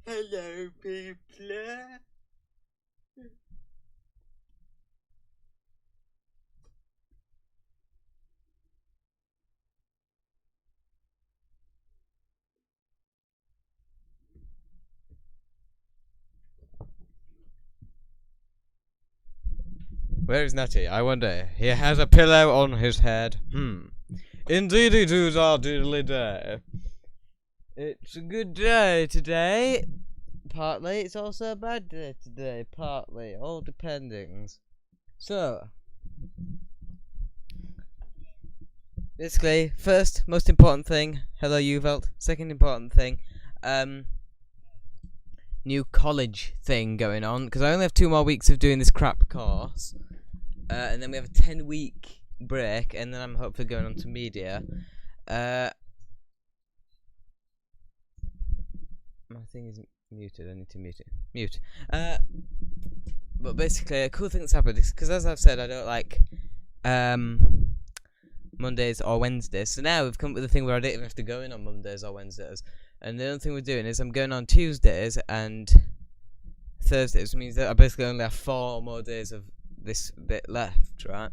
Hello, people. Where is Natty? I wonder. He has a pillow on his head. Indeedy doos our doodly day. It's a good day today. Partly. It's also a bad day today. Partly. All dependings. So, basically, first, most important thing. Hello, Uvelt. Second important thing. New college thing going on. Because I only have 2 more weeks of doing this crap course. And then we have a 10-week break, and then I'm hopefully going on to media. My thing is muted. I need to mute it. Mute. But basically, a cool thing that's happened is because, as I've said, I don't like Mondays or Wednesdays. So now we've come up with a thing where I don't even have to go in on Mondays or Wednesdays. And the only thing we're doing is I'm going on Tuesdays and Thursdays, which means that I basically only have 4 more days of this bit left, right?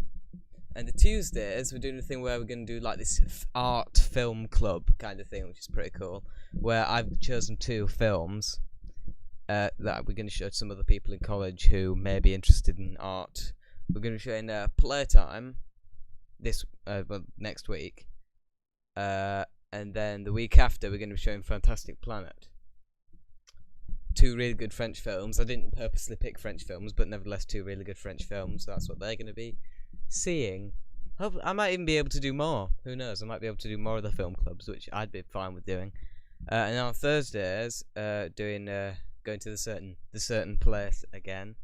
And the Tuesdays we're doing a thing where we're going to do like this art film club kind of thing, which is pretty cool, where I've chosen 2 films that we're going to show to some other people in college who may be interested in art. We're going to show in Playtime this next week, and then the week after we're going to be showing Fantastic Planet. 2 really good French films. I didn't purposely pick French films, but nevertheless 2 really good French films. So that's what they're going to be seeing. I might even be able to do more. Who knows? I might be able to do more of the film clubs, which I'd be fine with doing. And on Thursdays, going to the certain place again.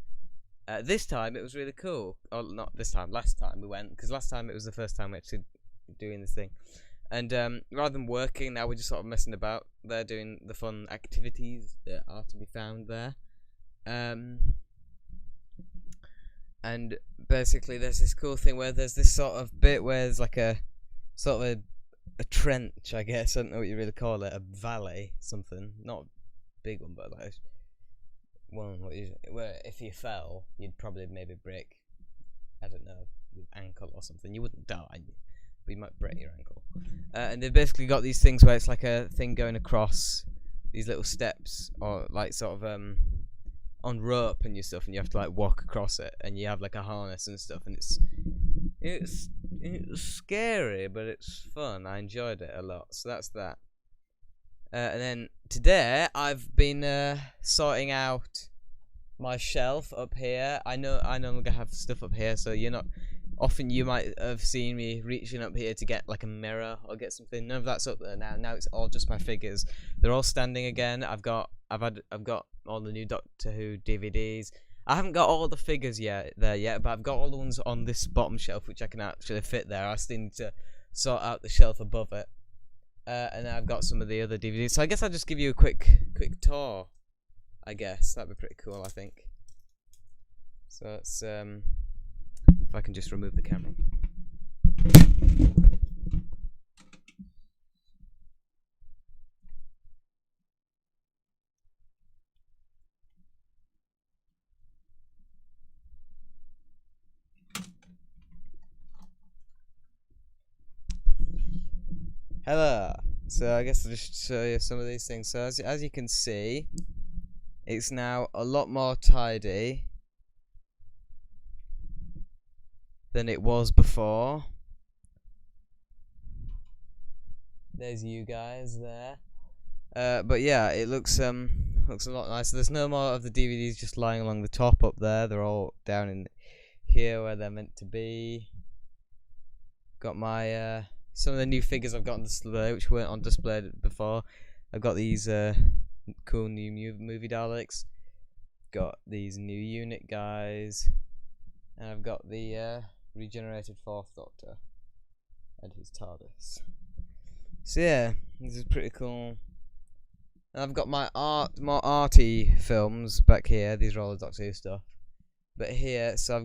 This time it was really cool. Oh, not this time. Last time we went, because last time it was the first time we actually doing this thing. And rather than working, now we're just sort of messing about there, doing the fun activities that are to be found there. And basically there's this cool thing where there's this sort of bit where there's like a sort of a trench, I guess. I don't know what you really call it. A valley, something. Not a big one, but like one where if you fell, you'd probably maybe break, I don't know, your ankle or something. You wouldn't die, but you might break your ankle. And they've basically got these things where it's like a thing going across these little steps, or like sort of on rope and your stuff, and you have to like walk across it, and you have like a harness and stuff, and it's scary, but it's fun. I enjoyed it a lot. So that's that. And then today I've been sorting out my shelf up here. I no longer have stuff up here, so you're not. Often you might have seen me reaching up here to get like a mirror or get something. None of that's up there now. Now it's all just my figures. They're all standing again. I've got all the new Doctor Who DVDs. I haven't got all the figures yet, but I've got all the ones on this bottom shelf which I can actually fit there. I still need to sort out the shelf above it. And then I've got some of the other DVDs. So I guess I'll just give you a quick tour. I guess that'd be pretty cool, I think. So it's if I can just remove the camera. Hello. So I guess I'll just show you some of these things. So as you can see, it's now a lot more tidy than it was before. There's you guys there. But yeah, it looks a lot nicer. There's no more of the DVDs just lying along the top up there. They're all down in here where they're meant to be. Got my some of the new figures I've got on display, which weren't on display before. I've got these cool new movie Daleks. Got these new unit guys, and I've got the regenerated 4th Doctor and his TARDIS. So yeah, this is pretty cool. And I've got my more arty films back here. These are all the Doctor Who stuff. But here, so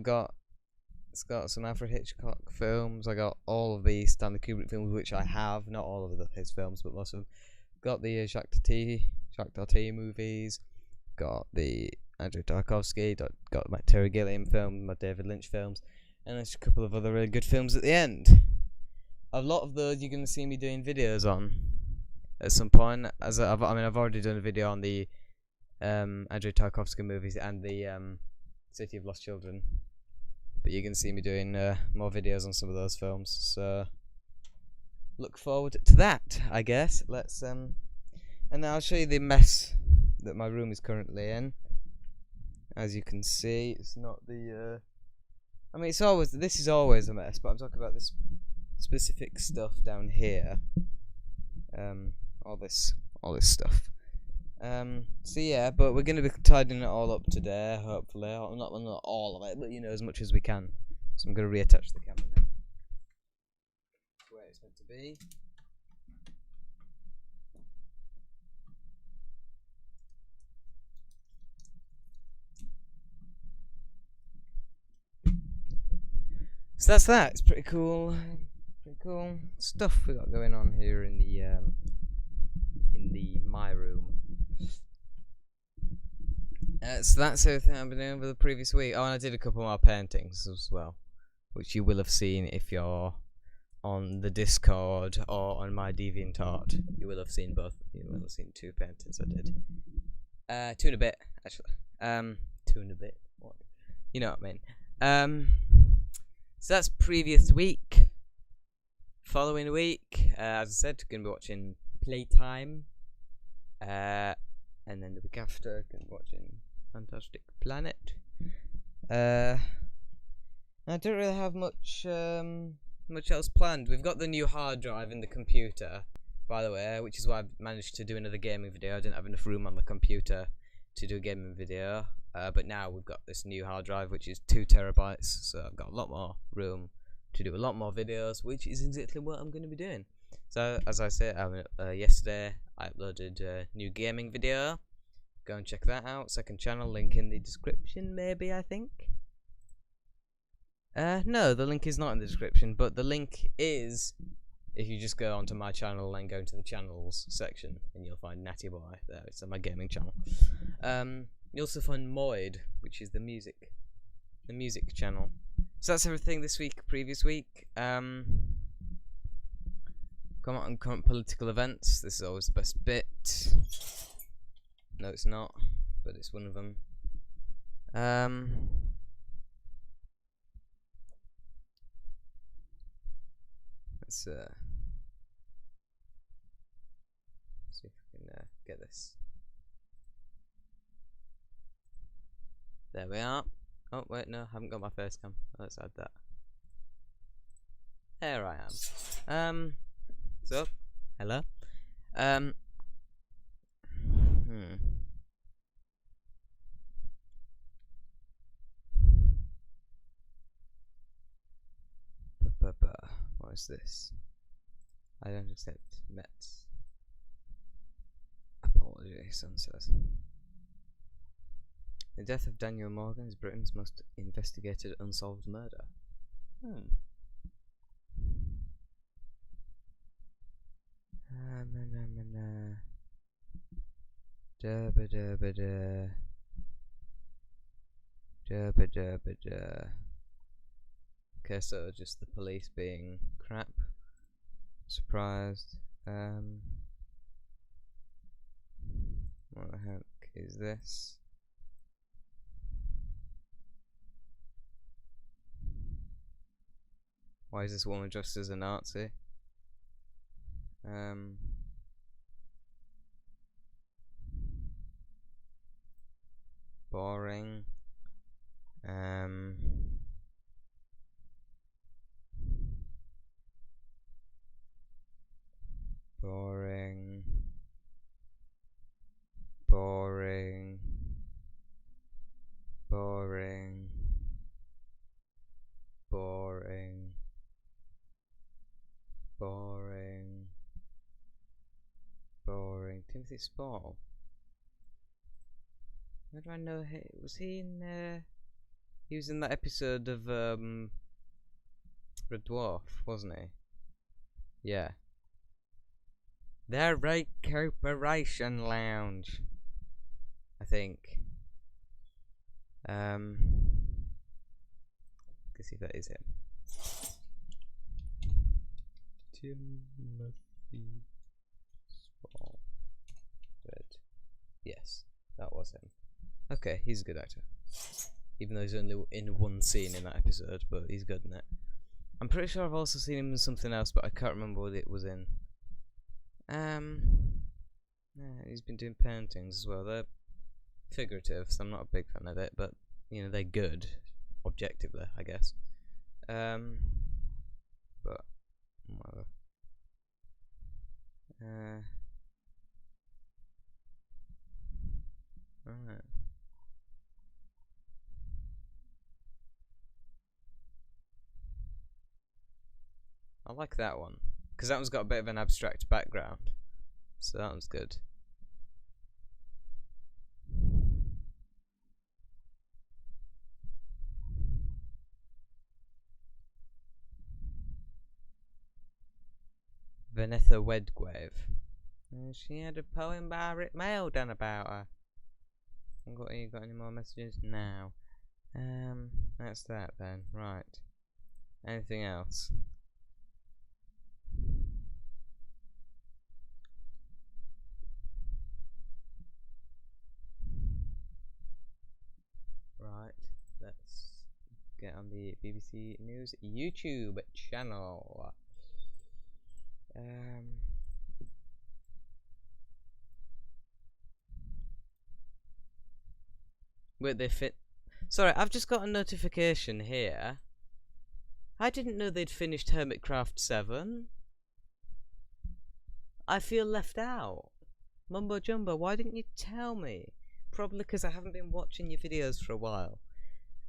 it's got some Alfred Hitchcock films. I got all of the Stanley Kubrick films, which I have. Not all of his films, but most of them. Got the Jacques Jacques Darty movies. Got the Andrew Tarkovsky. Got my Terry Gilliam film, my David Lynch films, and there's a couple of other really good films at the end. A lot of those you're gonna see me doing videos on at some point. I've already done a video on the Andrew Tarkovsky movies and the City of Lost Children, but you're gonna see me doing more videos on some of those films. So look forward to that, I guess. Let's and then I'll show you the mess that my room is currently in. As you can see, it's not the this is always a mess, but I'm talking about this specific stuff down here. All this stuff. So yeah, but we're gonna be tidying it all up today, hopefully. Not all of it, but as much as we can. So I'm gonna reattach the camera now. Where it's meant to be. So that's that. It's pretty cool stuff we got going on here in the my room. So that's everything I've been doing over the previous week. Oh, and I did a couple more paintings as well, which you will have seen if you're on the Discord or on my DeviantArt. You will have seen both. You will have seen 2 paintings I did. 2 and a bit, actually. 2 and a bit. What? You know what I mean. So that's previous week. Following week, as I said, gonna be watching Playtime. And then the week after, gonna be watching Fantastic Planet. I don't really have much else planned. We've got the new hard drive in the computer, by the way, which is why I managed to do another gaming video. I didn't have enough room on the computer to do a gaming video, but now we've got this new hard drive, which is 2 terabytes, so I've got a lot more room to do a lot more videos, which is exactly what I'm going to be doing. So, as I said, yesterday I uploaded a new gaming video. Go and check that out. Second channel, link in the description, maybe, I think. No, the link is not in the description, but the link is if you just go onto my channel and go into the channels section, and you'll find Natty Boy there. It's on my gaming channel. You also find Moid, which is the music channel. So that's everything this week. Previous week, comment on current political events. This is always the best bit. No, it's not, but it's one of them. Let's see if we can get this. There we are. Oh wait, no, I haven't got my face cam. Let's add that. There I am. So, hello. What is this? I don't accept Mets. Apology, son says. The death of Daniel Morgan is Britain's most investigated unsolved murder. Okay, so just the police being crap. Surprised. What the heck is this? Why is this woman dressed as a Nazi? Boring. Boring. Boring. Boring. Boring. Boring. Boring. Timothy Spall. Where do I know him? Was he in he was in that episode of Red Dwarf, wasn't he? Yeah. The Recuperation Lounge. I think. Let's see if that is him. Timothy Spall. Red. Yes, that was him. Okay, he's a good actor. Even though he's only in one scene in that episode, but he's good in it. I'm pretty sure I've also seen him in something else, but I can't remember what it was in. Yeah, he's been doing paintings as well. They're figurative, so I'm not a big fan of it, but you know, they're good, objectively, I guess. But whatever. Alright. I like that one, because that one's got a bit of an abstract background, so that one's good. Vanessa Wedgrave. She had a poem by Rick Mail done about her. You got any more messages? No. That's that then. Right. Anything else? Right. Let's get on the BBC News YouTube channel. Wait, they fit. Sorry, I've just got a notification here. I didn't know they'd finished Hermitcraft 7. I feel left out. Mumbo Jumbo, why didn't you tell me? Probably because I haven't been watching your videos for a while.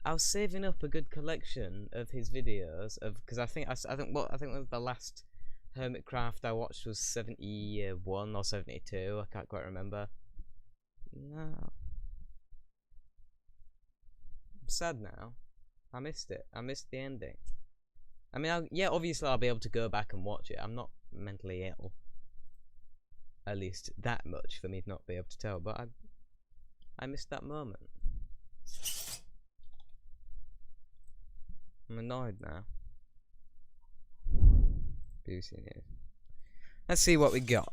I was saving up a good collection of his videos because I think the last Hermitcraft I watched was 71 or 72. I can't quite remember. No. I'm sad now. I missed it. I missed the ending. I mean, yeah, obviously I'll be able to go back and watch it. I'm not mentally ill. At least that much for me to not be able to tell. But I missed that moment. I'm annoyed now. BBC News. Let's see what we got.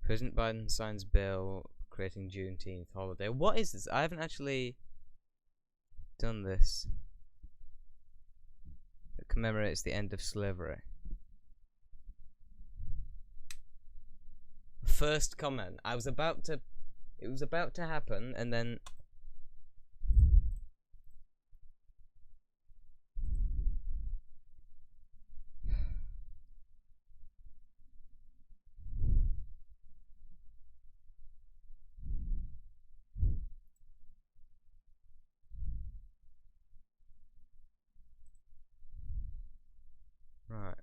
President Biden signs bill creating Juneteenth holiday. What is this? I haven't actually done this. It commemorates the end of slavery. First comment. It was about to happen, and then right.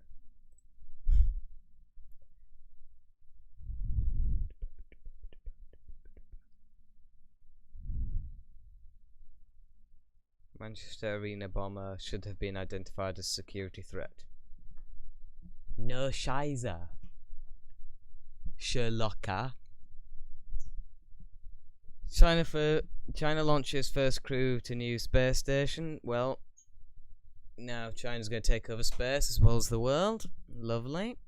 Manchester Arena bomber should have been identified as security threat. No Shizer. Sherlocka. China launches first crew to new space station. Well, now China's going to take over space as well as the world. Lovely.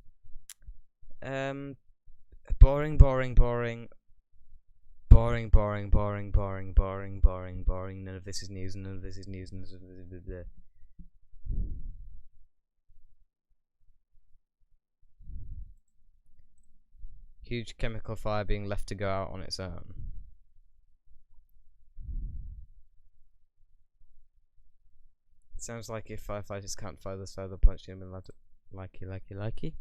Boring. Boring. None of this is news. Huge chemical fire being left to go out on its own. Sounds like if firefighters can't fire this fire, they'll punch him in likey.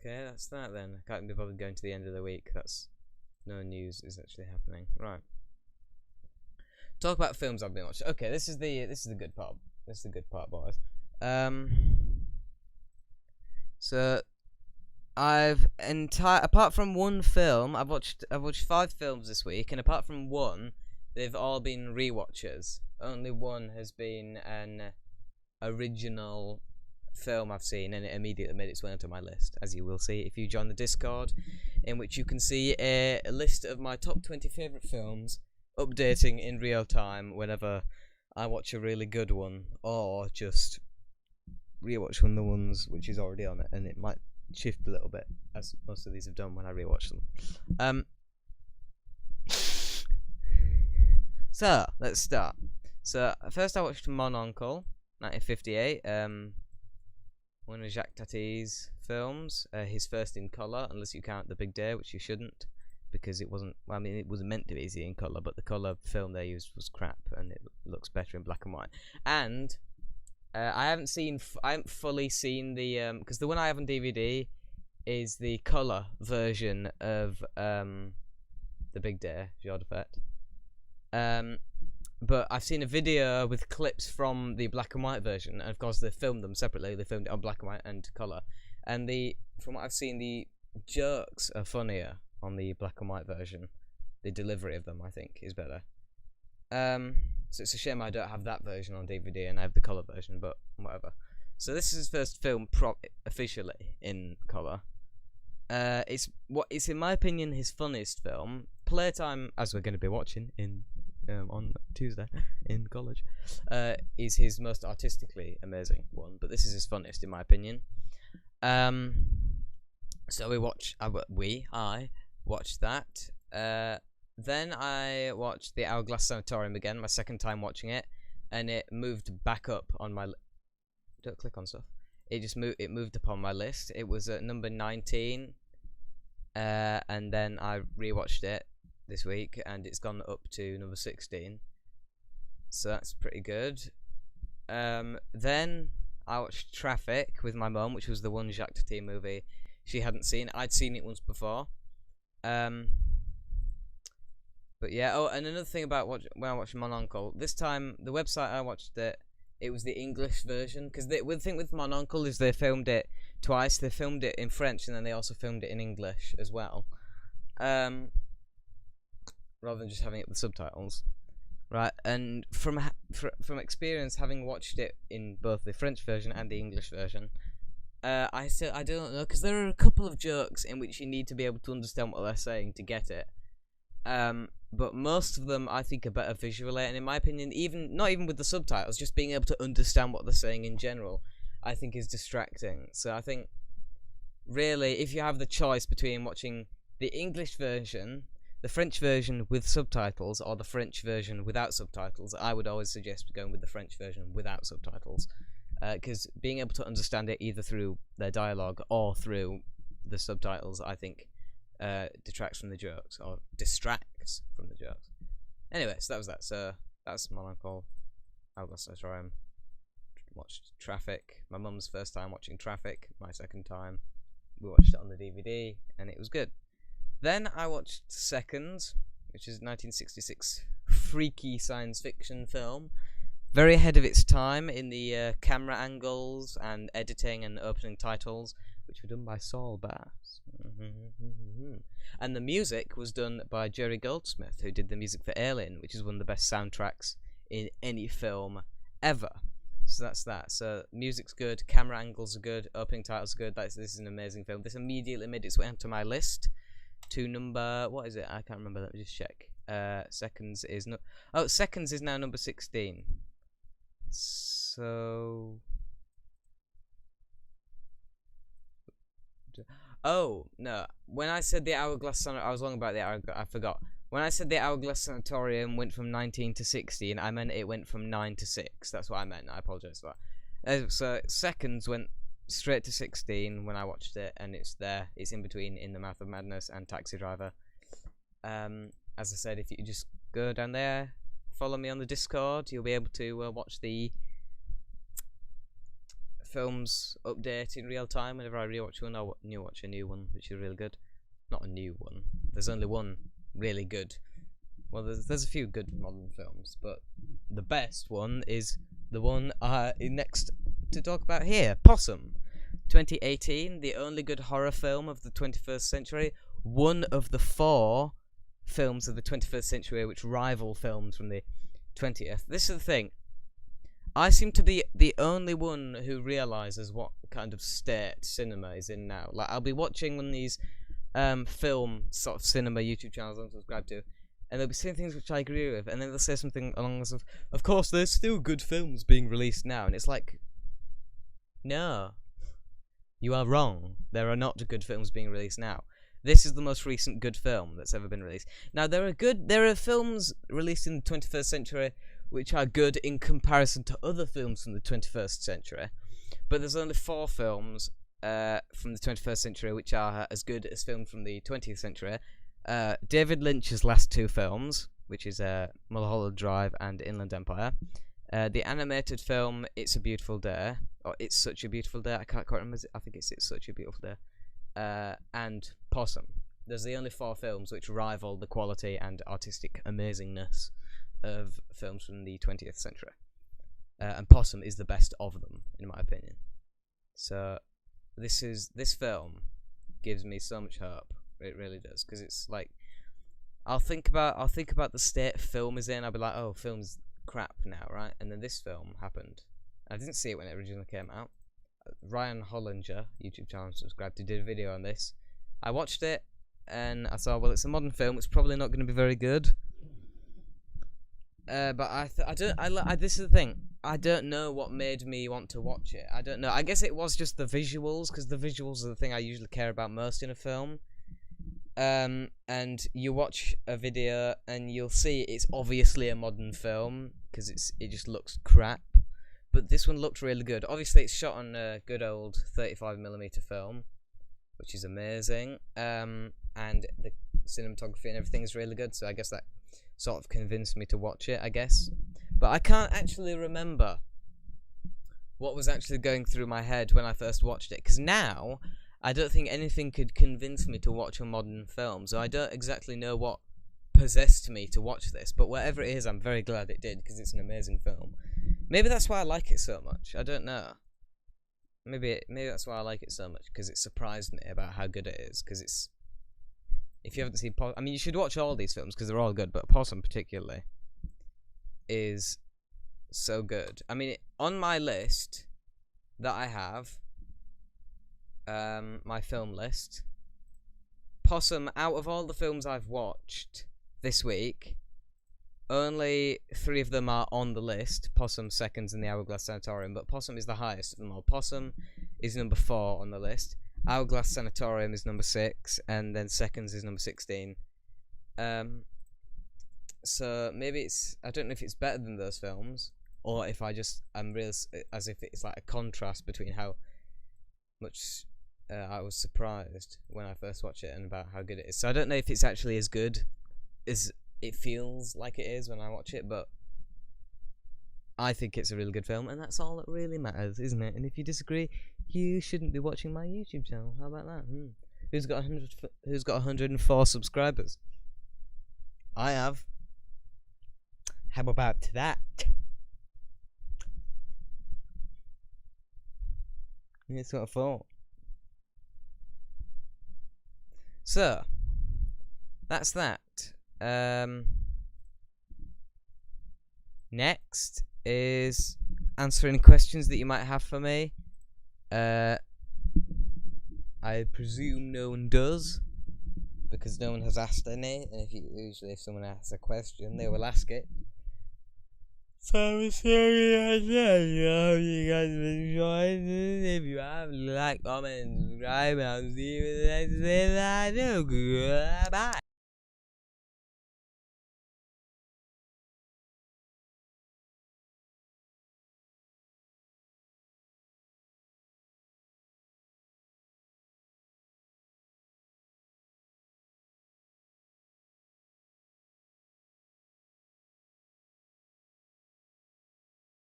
Okay, that's that then. I can't be bothered going to the end of the week. That's no news is actually happening. Right. Talk about films I've been watching. Okay, this is the good part. This is the good part, boys. So apart from one film, I've watched 5 films this week, and apart from one, they've all been rewatches. Only one has been an original film I've seen, and it immediately made its way onto my list, as you will see if you join the Discord, in which you can see a list of my top 20 favourite films, updating in real time whenever I watch a really good one, or just rewatch one of the ones which is already on it, and it might shift a little bit, as most of these have done when I rewatch them. So let's start. So first I watched Mon Oncle, 1958, one of Jacques Tati's films, his first in colour, unless you count The Big Day, which you shouldn't, because it wasn't. Well, I mean, it was meant to be easy in colour, but the colour film they used was crap, and it looks better in black and white. And I haven't fully seen the because the one I have on DVD is the colour version of The Big Day, Jour de Fête. But I've seen a video with clips from the black and white version, and of course they filmed them separately. They filmed it on black and white and colour, and from what I've seen, the jokes are funnier on the black and white version. The delivery of them, I think, is better. So it's a shame I don't have that version on DVD and I have the colour version, but whatever. So this is his first film officially in colour. It's in my opinion his funniest film. Playtime, as we're going to be watching on Tuesday in college, is his most artistically amazing one, but this is his funniest in my opinion. So I watched that. Then I watched The Hourglass Sanatorium again, my second time watching it, and it moved back up on my don't click on stuff. It moved up on my list. It was at number 19, and then I rewatched it this week, and it's gone up to number 16. So that's pretty good. Then I watched Traffic with my mum, which was the one Jacques Tati movie she hadn't seen. I'd seen it once before. But yeah, oh, and another thing about when I watched Mon Oncle, this time the website I watched it was the English version, because the thing with Mon Oncle is they filmed it twice. They filmed it in French, and then they also filmed it in English as well, rather than just having it with subtitles, right? And from experience, having watched it in both the French version and the English version, I don't know, because there are a couple of jokes in which you need to be able to understand what they're saying to get it. But most of them I think are better visually, and in my opinion, not even with the subtitles, just being able to understand what they're saying in general, I think is distracting. So I think, really, if you have the choice between watching the English version, the French version with subtitles, or the French version without subtitles, I would always suggest going with the French version without subtitles, because being able to understand it either through their dialogue or through the subtitles, I think detracts from the jokes, or distracts from the jokes. Anyway, so that was that. So that's Mon Oncle, Hourglass Sanatorium. Watched Traffic. My mum's first time watching Traffic. My second time. We watched it on the DVD, and it was good. Then I watched Seconds, which is a 1966 freaky science fiction film. Very ahead of its time in the camera angles and editing and opening titles, which were done by Saul Bass. And the music was done by Jerry Goldsmith, who did the music for Alien, which is one of the best soundtracks in any film ever. So that's that. So music's good, camera angles are good, opening titles are good. This is an amazing film. This immediately made its way onto my list to number, what is it? I can't remember. Let me just check. Seconds is Seconds is now number 16. So oh no! When I said the Hourglass Sanatorium, I was wrong about the Hourglass. I forgot. When I said the Hourglass Sanatorium went from 19 to 16, I meant it went from 9 to 6. That's what I meant. I apologise for that. So Seconds went straight to 16 when I watched it, and it's there. It's in between In the Mouth of Madness and Taxi Driver. As I said, if you just go down there, follow me on the Discord, you'll be able to watch the films update in real time. Whenever I rewatch one, I watch a new one, which is really good. Not a new one. There's only one really good. Well, there's a few good modern films, but the best one is the one next to talk about here, Possum. 2018, the only good horror film of the 21st century. One of the 4 films of the 21st century which rival films from the 20th. This is the thing. I seem to be the only one who realises what kind of state cinema is in now. Like, I'll be watching one of these film sort of cinema YouTube channels I'm subscribed to, and they'll be saying things which I agree with, and then they'll say something along the lines of course, there's still good films being released now, and it's like, no, you are wrong. There are not good films being released now. This is the most recent good film that's ever been released. Now, there are films released in the 21st century which are good in comparison to other films from the 21st century, but there's only 4 films from the 21st century which are as good as films from the 20th century. David Lynch's last 2 films, which is Mulholland Drive and Inland Empire. The animated film It's a Beautiful Day, or It's Such a Beautiful Day, I can't quite remember. I think it's Such a Beautiful Day. And Possum. There's the only 4 films which rival the quality and artistic amazingness of films from the 20th century. And Possum is the best of them, in my opinion. So this film gives me so much hope. It really does, because it's like, I'll think about the state film is in. I'll be like, oh, film's crap now, right? And then this film happened. I didn't see it when it originally came out. Ryan Hollinger, YouTube channel subscribed to, did a video on this. I watched it and I thought, well, it's a modern film. It's probably not going to be very good. But this is the thing. I don't know what made me want to watch it. I don't know. I guess it was just the visuals, because the visuals are the thing I usually care about most in a film. And you watch a video and you'll see it's obviously a modern film because it just looks crap. But this one looked really good. Obviously, it's shot on a good old 35mm film, which is amazing. And the cinematography and everything is really good. So I guess that sort of convinced me to watch it, I guess. But I can't actually remember what was actually going through my head when I first watched it, because now I don't think anything could convince me to watch a modern film. So I don't exactly know what possessed me to watch this, but whatever it is, I'm very glad it did, because it's an amazing film. Maybe that's why I like it so much. I don't know. Maybe that's why I like it so much, because it surprised me about how good it is. Because it's, if you haven't seen Possum, I mean, you should watch all these films because they're all good, but Possum particularly is so good. I mean, on my list that I have, my film list, Possum, out of all the films I've watched this week, only 3 of them are on the list. Possum, Seconds, and the Hourglass Sanatorium, but Possum is the highest of them all. Possum is number 4 on the list. Hourglass Sanatorium is number 6, and then Seconds is number 16. So maybe it's, I don't know if it's better than those films, or if I'm real, as if it's like a contrast between how much I was surprised when I first watched it and about how good it is. So I don't know if it's actually as good as it feels like it is when I watch it, but I think it's a really good film, and that's all that really matters, isn't it? And if you disagree, you shouldn't be watching my YouTube channel. How about that? Who's got 104 subscribers? I have. How about that? That's what I thought. So, that's that. Next is answering questions that you might have for me. I presume no one does, because no one has asked any, and usually if someone asks a question, they will ask it. So I'm sorry, I hope you guys have enjoyed this. If you have, like, comment, subscribe, and I'll see you in the next video. Goodbye.